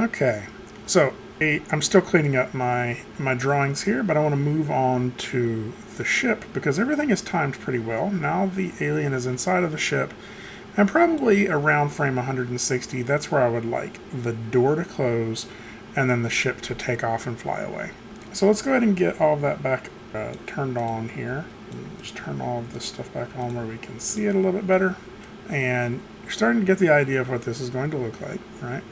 Okay, so I'm still cleaning up my drawings here, but I want to move on to the ship because everything is timed pretty well. Now the alien is inside of the ship, and probably around frame 160, that's where I would like the door to close and then the ship to take off and fly away. So let's go ahead and get all of that back turned on here. Just turn all of this stuff back on where we can see it a little bit better. And you're starting to get the idea of what this is going to look like, right?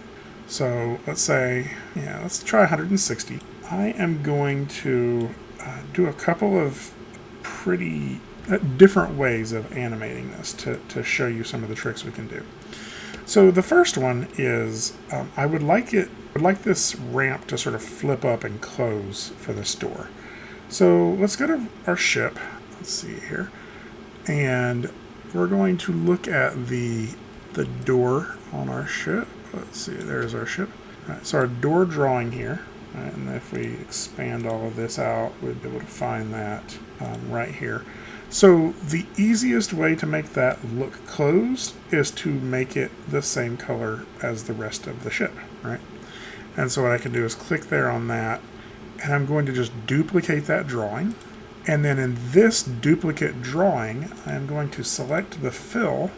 So let's say, let's try 160. I am going to do a couple of pretty different ways of animating this to show you some of the tricks we can do. So the first one is I would like this ramp to sort of flip up and close for this door. So let's go to our ship. Let's see here, and we're going to look at the door on our ship. Let's see, there's our ship. All right, so our door drawing here, right, and if we expand all of this out, we'd be able to find that right here. So the easiest way to make that look closed is to make it the same color as the rest of the ship, right? And so what I can do is click there on that, and I'm going to just duplicate that drawing. And then in this duplicate drawing, I'm going to select the fill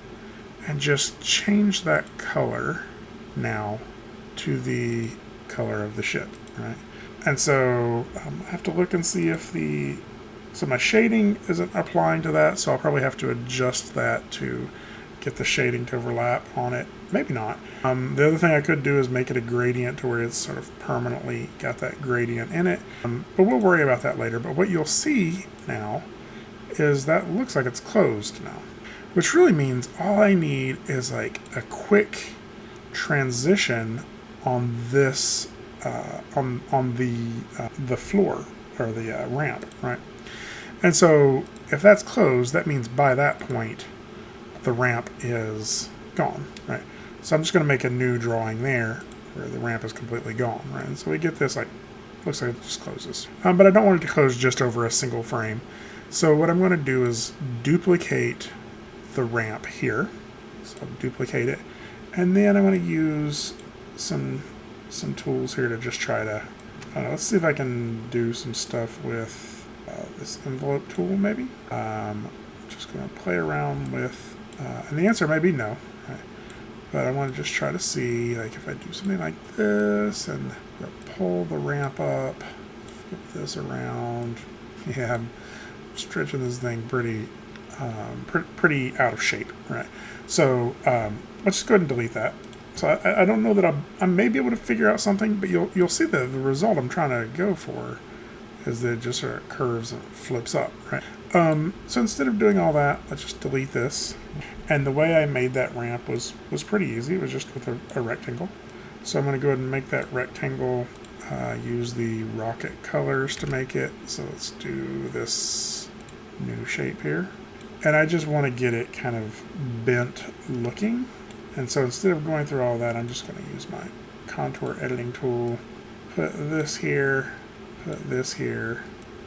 and just change that color now to the color of the ship, right? And so I have to look and see if so my shading isn't applying to that, so I'll probably have to adjust that to get the shading to overlap on it. Maybe not. The other thing I could do is make it a gradient to where it's sort of permanently got that gradient in it. But we'll worry about that later. But what you'll see now is that looks like it's closed now, which really means all I need is like a quick transition on this on the floor or the ramp, right? And so if that's closed, that means by that point the ramp is gone, right? So I'm just going to make a new drawing there where the ramp is completely gone, right? And so we get this, like, looks like it just closes. But I don't want it to close just over a single frame. So what I'm going to do is duplicate the ramp here. So I'll duplicate it. And then I'm going to use some tools here to just try to, I don't know, let's see if I can do some stuff with this envelope tool maybe. Just going to play around with, and the answer may be no, right? But I want to just try to see, like, if I do something like this and pull the ramp up, flip this around. Yeah, I'm stretching this thing pretty out of shape, right? So let's just go ahead and delete that. So I don't know that I may be able to figure out something, but you'll see the result I'm trying to go for is that it just sort of curves and flips up, right? So instead of doing all that, let's just delete this. And the way I made that ramp was pretty easy. It was just with a rectangle. So I'm going to go ahead and make that rectangle, use the rocket colors to make it. So let's do this new shape here. And I just want to get it kind of bent looking. And so instead of going through all that, I'm just going to use my contour editing tool, put this here, put this here,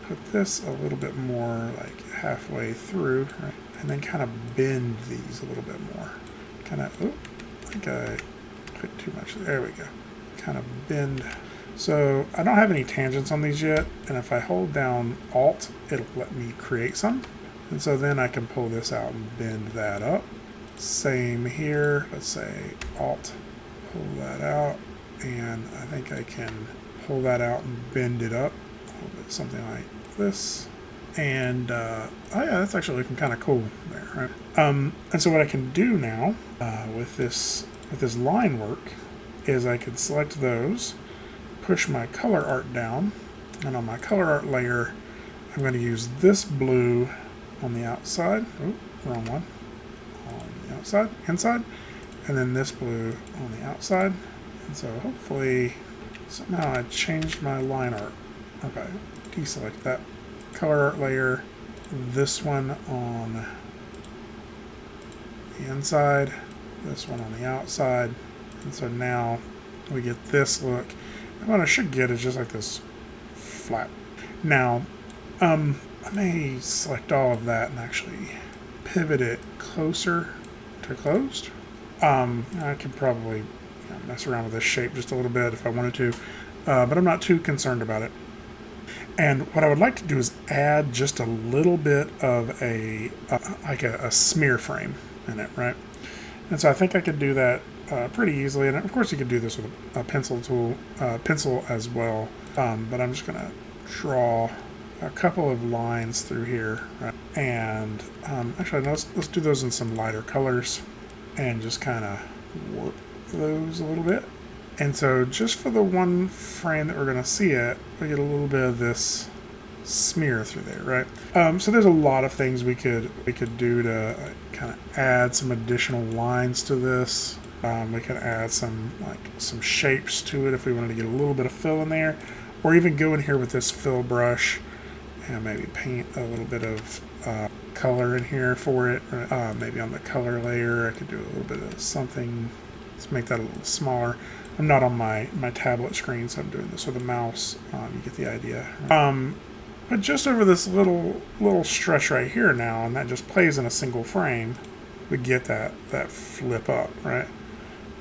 put this a little bit more like halfway through, right? And then kind of bend these a little bit more. Kind of, I think I put too much. There we go. Kind of bend. So I don't have any tangents on these yet, and if I hold down Alt, it'll let me create some. And so then I can pull this out and bend that up. Same here. Let's say Alt, pull that out, and I think I can pull that out and bend it up a little bit, something like this. And oh yeah, that's actually looking kind of cool there, right? And so what I can do now with this line work is I can select those, push my color art down, and on my color art layer, I'm going to use this blue on the outside. Oh, wrong one. On the outside, inside, and then this blue on the outside. And so hopefully somehow I changed my line art. Okay, deselect that color art layer, this one on the inside, this one on the outside, and so now we get this look. And what I should get is just like this flat. Now, I may select all of that and actually pivot it closer to closed. I could probably mess around with this shape just a little bit if I wanted to, but I'm not too concerned about it. And what I would like to do is add just a little bit of like a smear frame in it, right? And so I think I could do that pretty easily. And of course you could do this with a pencil tool, pencil as well. But I'm just gonna draw a couple of lines through here, right? And actually let's do those in some lighter colors and just kind of warp those a little bit. And so just for the one frame that we're going to see it, we get a little bit of this smear through there, right? So there's a lot of things we could do to kind of add some additional lines to this. We could add some shapes to it if we wanted to get a little bit of fill in there, or even go in here with this fill brush and maybe paint a little bit of color in here for it. Maybe on the color layer, I could do a little bit of something. Let's make that a little smaller. I'm not on my tablet screen, so I'm doing this with a mouse. You get the idea. But just over this little stretch right here now, and that just plays in a single frame, we get that flip up, right?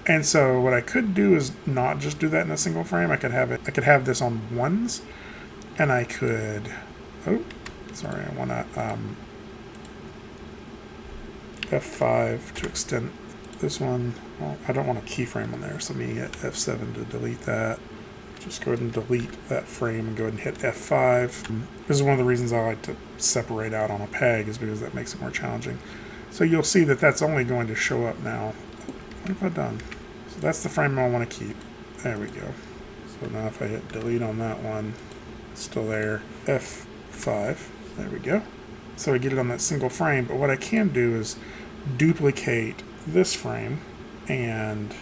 And so what I could do is not just do that in a single frame. I could have this on ones, and I could. Oh, sorry, I want to F5 to extend this one. Well, I don't want a keyframe on there, so let me hit F7 to delete that. Just go ahead and delete that frame and go ahead and hit F5. This is one of the reasons I like to separate out on a peg, is because that makes it more challenging. So you'll see that that's only going to show up now. What have I done? So that's the frame I want to keep. There we go. So now if I hit delete on that one, it's still there. F5. There we go. So I get it on that single frame, but what I can do is duplicate this frame and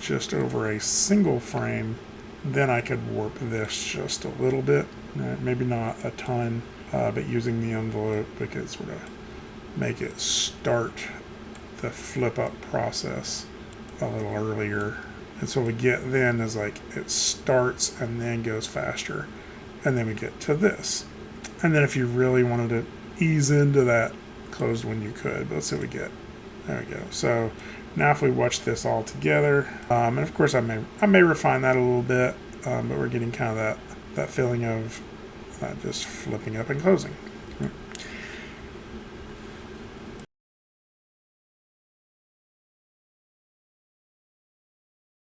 just over a single frame, then I could warp this just a little bit, right? Maybe not a ton, but using the envelope, we could sort of make it start the flip up process a little earlier. And so what we get then is like it starts and then goes faster, and then we get to this. And then if you really wanted to ease into that closed one, you could, but let's see what we get. There we go. So now if we watch this all together, and of course I may refine that a little bit, but we're getting kind of that feeling of just flipping up and closing.